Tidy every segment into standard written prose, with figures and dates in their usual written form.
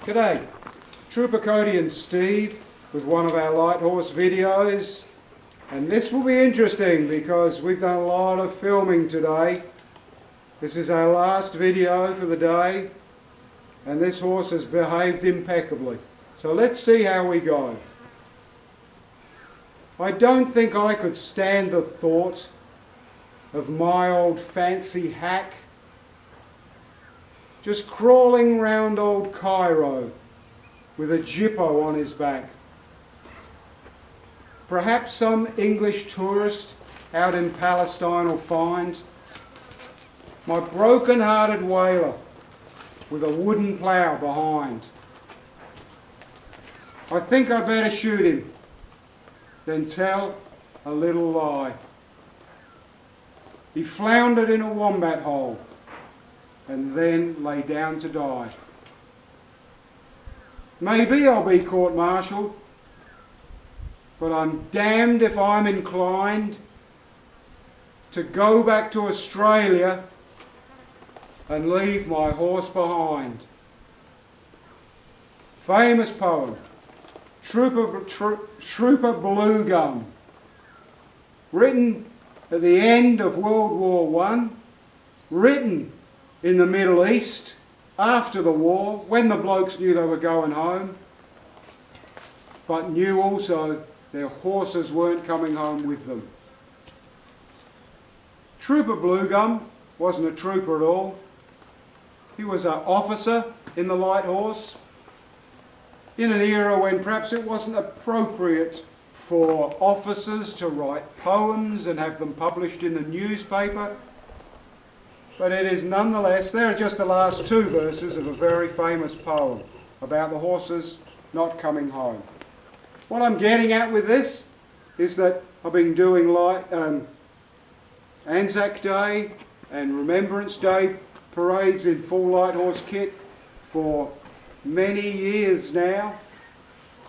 G'day, Trooper Cody and Steve with one of our light horse videos, and this will be interesting because we've done a lot of filming today. This is our last video for the day and this horse has behaved impeccably. So let's see how we go. I don't think I could stand the thought of my old fancy hack just crawling round old Cairo with a jippo on his back. Perhaps some English tourist out in Palestine will find my broken-hearted whaler with a wooden plough behind. I think I better shoot him than tell a little lie. He floundered in a wombat hole and then lay down to die. Maybe I'll be court-martialed, but I'm damned if I'm inclined to go back to Australia and leave my horse behind. Famous poem, Trooper Blue Gum, written at the end of World War I, written in the Middle East after the war, when the blokes knew they were going home, but knew also their horses weren't coming home with them. Trooper Blue Gum wasn't a trooper at all. He was an officer in the light horse in an era when perhaps it wasn't appropriate for officers to write poems and have them published in the newspaper. But it is nonetheless, there are just the last two verses of a very famous poem about the horses not coming home. What I'm getting at with this is that I've been doing Anzac Day and Remembrance Day parades in full light horse kit for many years now,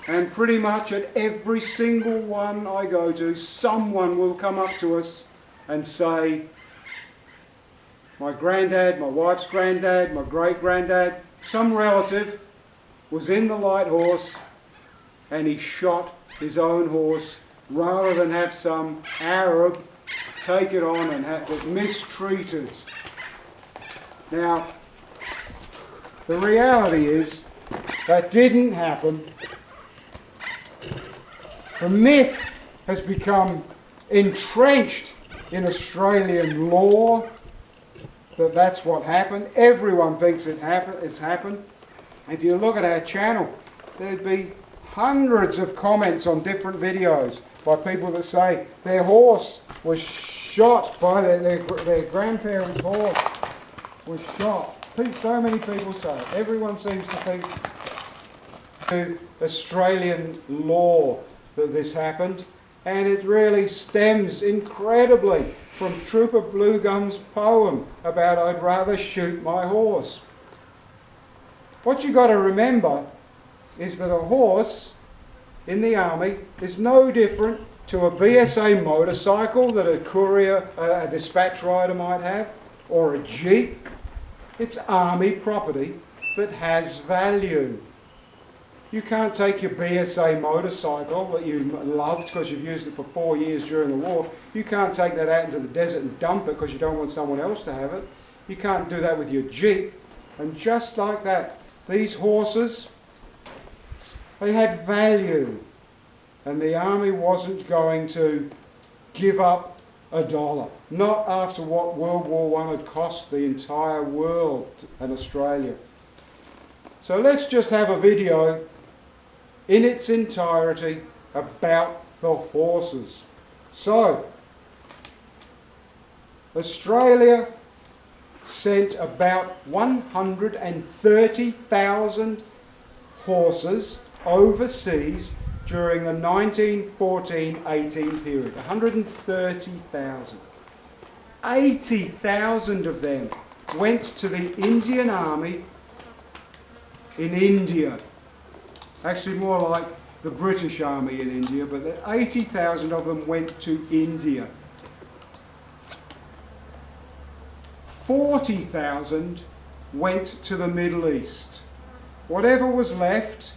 and pretty much at every single one I go to, someone will come up to us and say, my granddad, my wife's granddad, my great-granddad, some relative was in the light horse and he shot his own horse rather than have some Arab take it on and have it mistreated. Now, the reality is that didn't happen. The myth has become entrenched in Australian law that that's what happened. Everyone thinks it's happened. If you look at our channel, there'd be hundreds of comments on different videos by people that say their horse was shot by their grandparents' horse was shot. So many people say it. Everyone seems to think to Australian law that this happened, and it really stems incredibly from Trooper Blue Gum's poem about I'd rather shoot my horse. What you've got to remember is that a horse in the army is no different to a BSA motorcycle that a courier, a dispatch rider might have, or a jeep. It's army property that has value. You can't take your BSA motorcycle that you loved because you've used it for 4 years during the war. You can't take that out into the desert and dump it because you don't want someone else to have it. You can't do that with your jeep. And just like that, these horses, they had value. And the army wasn't going to give up $1. Not after what World War I had cost the entire world and Australia. So let's just have a video in its entirety about the horses. So, Australia sent about 130,000 horses overseas during the 1914-18 period. 130,000. 80,000 of them went to the Indian Army in India. Actually more like the British Army in India, but 80,000 of them went to India. 40,000 went to the Middle East. Whatever was left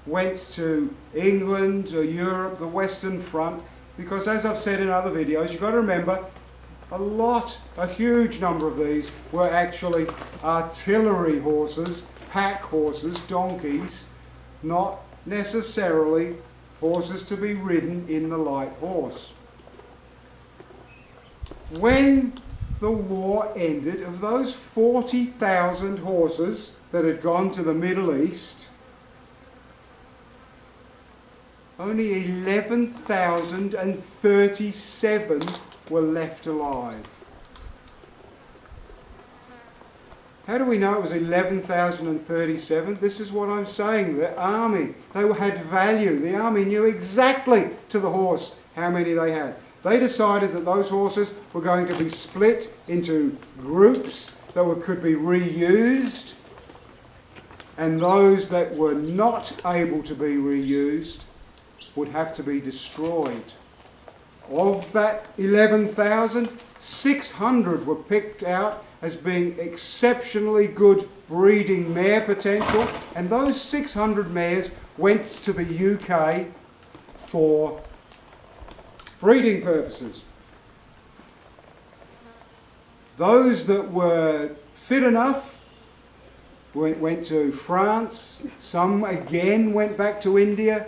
went to England, to Europe, the Western Front, because as I've said in other videos, you've got to remember, a huge number of these were actually artillery horses, pack horses, donkeys, not necessarily horses to be ridden in the light horse. When the war ended, of those 40,000 horses that had gone to the Middle East, only 11,037 were left alive. How do we know it was 11,037? This is what I'm saying. The army, they had value. The army knew exactly to the horse how many they had. They decided that those horses were going to be split into groups that could be reused, and those that were not able to be reused would have to be destroyed. Of that 11,000, 600 were picked out as being exceptionally good breeding mare potential, and those 600 mares went to the UK for breeding purposes. Those that were fit enough went to France, some again went back to India,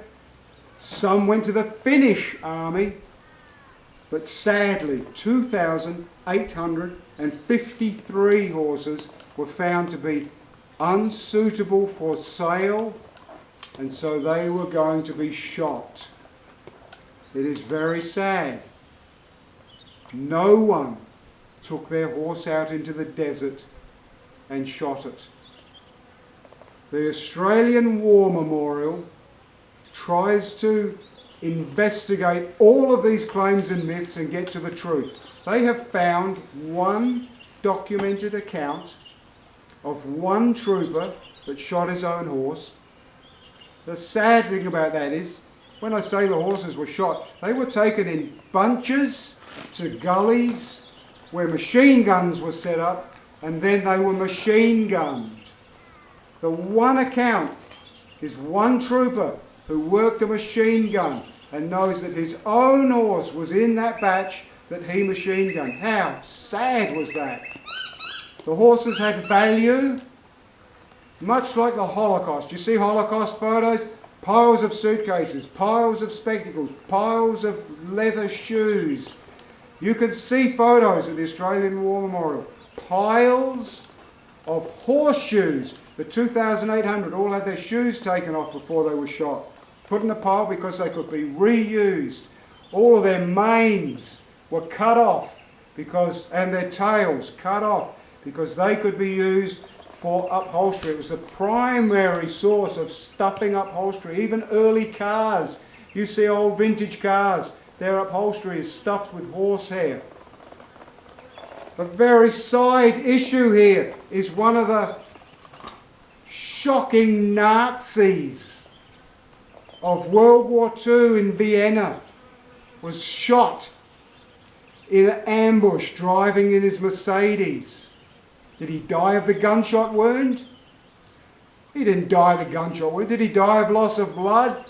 some went to the Finnish army, but sadly 2,853 horses were found to be unsuitable for sale, and so they were going to be shot. It is very sad. No one took their horse out into the desert and shot it. The Australian War Memorial tries to investigate all of these claims and myths and get to the truth. They have found one documented account of one trooper that shot his own horse. The sad thing about that is, when I say the horses were shot, they were taken in bunches to gullies where machine guns were set up, and then they were machine gunned. The one account is one trooper who worked a machine gun and knows that his own horse was in that batch that he machine gunned. How sad was that? The horses had value, much like the Holocaust. You see Holocaust photos? Piles of suitcases, piles of spectacles, piles of leather shoes. You can see photos at the Australian War Memorial. Piles of horseshoes. The 2,800 all had their shoes taken off before they were shot. Put in a pile because they could be reused. All of their manes were cut off and their tails cut off because they could be used for upholstery. It was the primary source of stuffing upholstery. Even early cars, you see old vintage cars, their upholstery is stuffed with horsehair. The very side issue here is one of the shocking Nazis of World War II in Vienna was shot in an ambush driving in his Mercedes. Did he die of the gunshot wound? He didn't die of the gunshot wound. Did he die of loss of blood?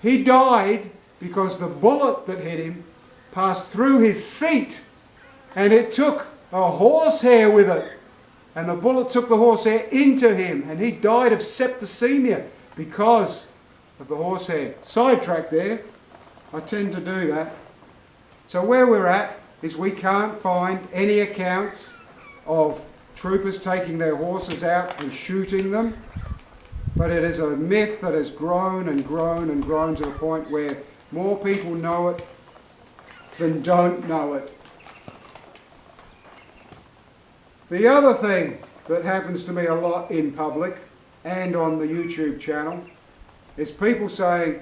He died because the bullet that hit him passed through his seat, and it took a horsehair with it. And the bullet took the horsehair into him, and he died of septicemia because of the horsehair. Sidetrack there. I tend to do that. So where we're at is we can't find any accounts of troopers taking their horses out and shooting them, but it is a myth that has grown and grown and grown to the point where more people know it than don't know it. The other thing that happens to me a lot in public and on the YouTube channel is people saying,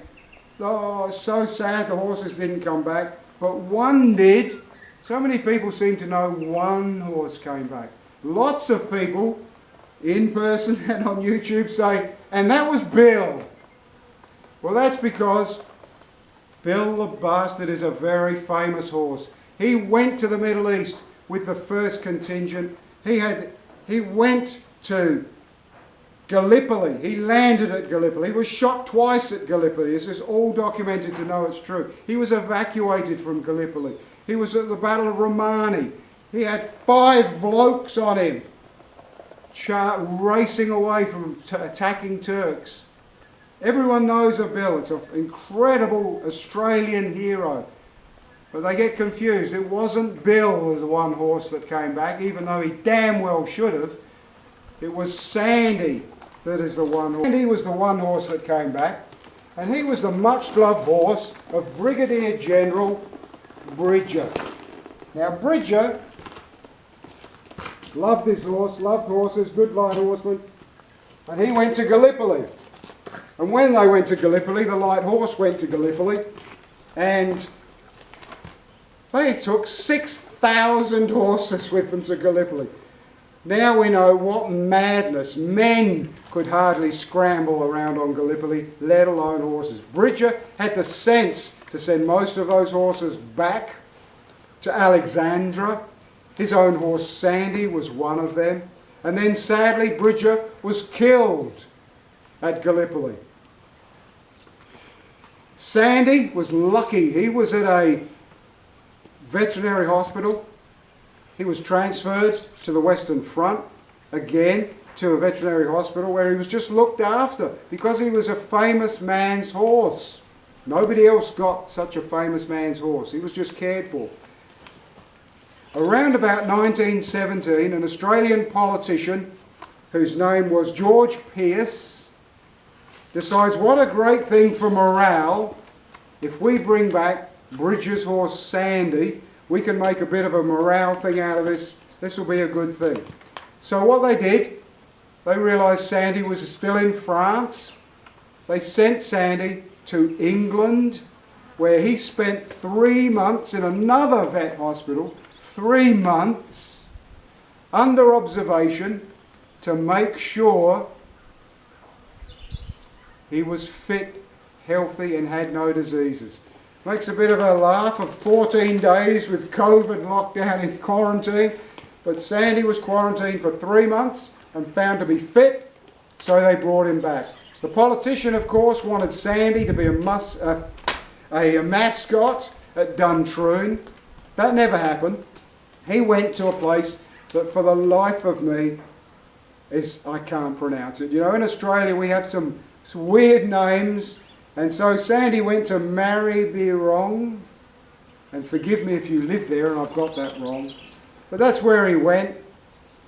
oh, it's so sad the horses didn't come back, but one did. So many people seem to know one horse came back. Lots of people in person and on YouTube say, and that was Bill. Well, that's because Bill the Bastard is a very famous horse. He went to the Middle East with the first contingent. He went to Gallipoli. He landed at Gallipoli. He was shot twice at Gallipoli. This is all documented to know it's true. He was evacuated from Gallipoli. He was at the Battle of Romani. He had 5 blokes on him, racing away from attacking Turks. Everyone knows of Bill. It's an incredible Australian hero. But they get confused. It wasn't Bill as the one horse that came back, even though he damn well should have. It was Sandy that is the one horse. Sandy was the one horse that came back. And he was the much-loved horse of Brigadier General Bridger. Now Bridger loved his horse, loved horses, good light horseman. And he went to Gallipoli. And when they went to Gallipoli, the light horse went to Gallipoli. And they took 6,000 horses with them to Gallipoli. Now we know what madness. Men could hardly scramble around on Gallipoli, let alone horses. Bridger had the sense to send most of those horses back to Alexandra. His own horse Sandy was one of them. And then sadly Bridger was killed at Gallipoli. Sandy was lucky. He was at a veterinary hospital. He was transferred to the Western Front, again to a veterinary hospital where he was just looked after because he was a famous man's horse. Nobody else got such a famous man's horse. He was just cared for. Around about 1917, an Australian politician whose name was George Pearce decides what a great thing for morale. If we bring back Bridger's horse Sandy, we can make a bit of a morale thing out of this. This will be a good thing. So what they did, they realised Sandy was still in France. They sent Sandy to England, where he spent 3 months in another vet hospital, 3 months, under observation to make sure he was fit, healthy and had no diseases. Makes a bit of a laugh of 14 days with COVID lockdown in quarantine, but Sandy was quarantined for 3 months and found to be fit, so they brought him back. The politician, of course, wanted Sandy to be a mascot at Duntroon. That never happened. He went to a place that for the life of me I can't pronounce it. You know, in Australia we have some weird names. And so Sandy went to Maribyrnong, and forgive me if you live there and I've got that wrong, but that's where he went,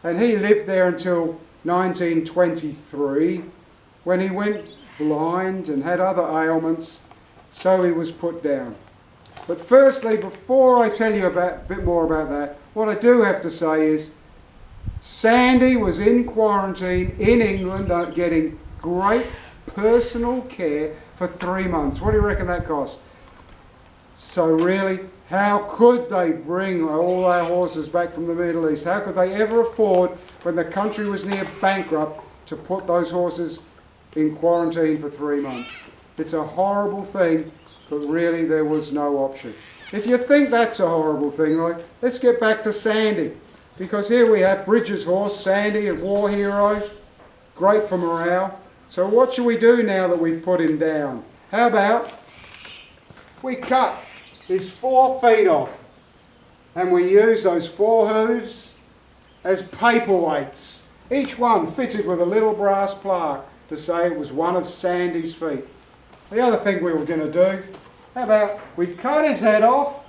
and he lived there until 1923, when he went blind and had other ailments, so he was put down. But firstly, before I tell you a bit more about that, what I do have to say is Sandy was in quarantine in England getting great personal care for 3 months. What do you reckon that cost? So really, how could they bring all our horses back from the Middle East? How could they ever afford, when the country was near bankrupt, to put those horses in quarantine for 3 months? It's a horrible thing, but really there was no option. If you think that's a horrible thing, right, let's get back to Sandy. Because here we have Bridger's horse, Sandy, a war hero, great for morale. So what should we do now that we've put him down? How about we cut his 4 feet off and we use those 4 hooves as paperweights, each one fitted with a little brass plaque to say it was one of Sandy's feet. The other thing we were going to do, how about we cut his head off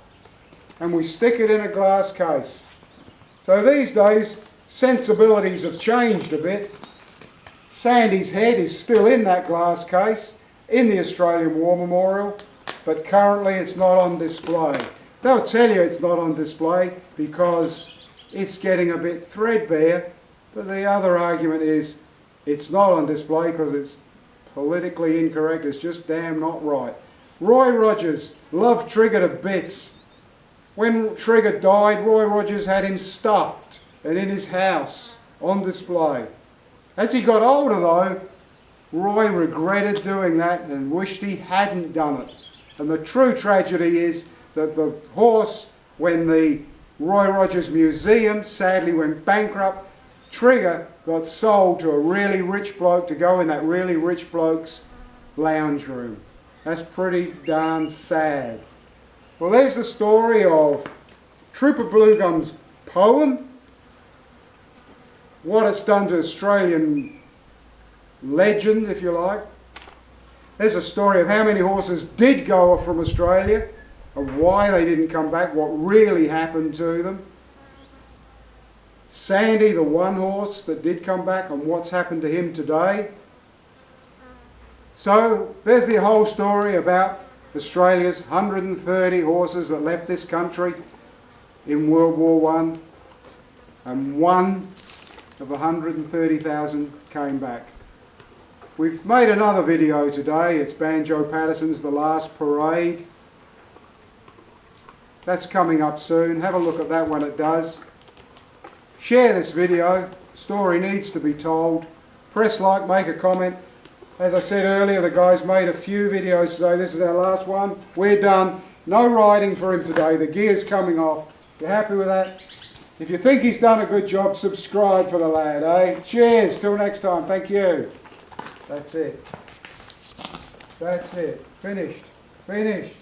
and we stick it in a glass case. So these days sensibilities have changed a bit. Sandy's head is still in that glass case in the Australian War Memorial, but currently it's not on display. They'll tell you it's not on display because it's getting a bit threadbare, but the other argument is it's not on display because it's politically incorrect, it's just damn not right. Roy Rogers loved Trigger to bits. When Trigger died, Roy Rogers had him stuffed and in his house on display. As he got older though, Roy regretted doing that and wished he hadn't done it. And the true tragedy is that the horse, when the Roy Rogers Museum sadly went bankrupt, Trigger got sold to a really rich bloke to go in that really rich bloke's lounge room. That's pretty darn sad. Well, there's the story of Trooper Bluegum's poem, what it's done to Australian legend, if you like. There's a story of how many horses did go from Australia, of why they didn't come back, what really happened to them. Sandy, the one horse that did come back, and what's happened to him today. So there's the whole story about Australia's 130 horses that left this country in World War I, and one of 130,000 came back. We've made another video today. It's Banjo Patterson's The Last Parade. That's coming up soon. Have a look at that when it does. Share this video. The story needs to be told. Press like, make a comment. As I said earlier, the guy's made a few videos today. This is our last one. We're done. No riding for him today. The gear's coming off. You happy with that? If you think he's done a good job, subscribe for the lad, eh? Cheers. Till next time. Thank you. That's it. That's it. Finished. Finished.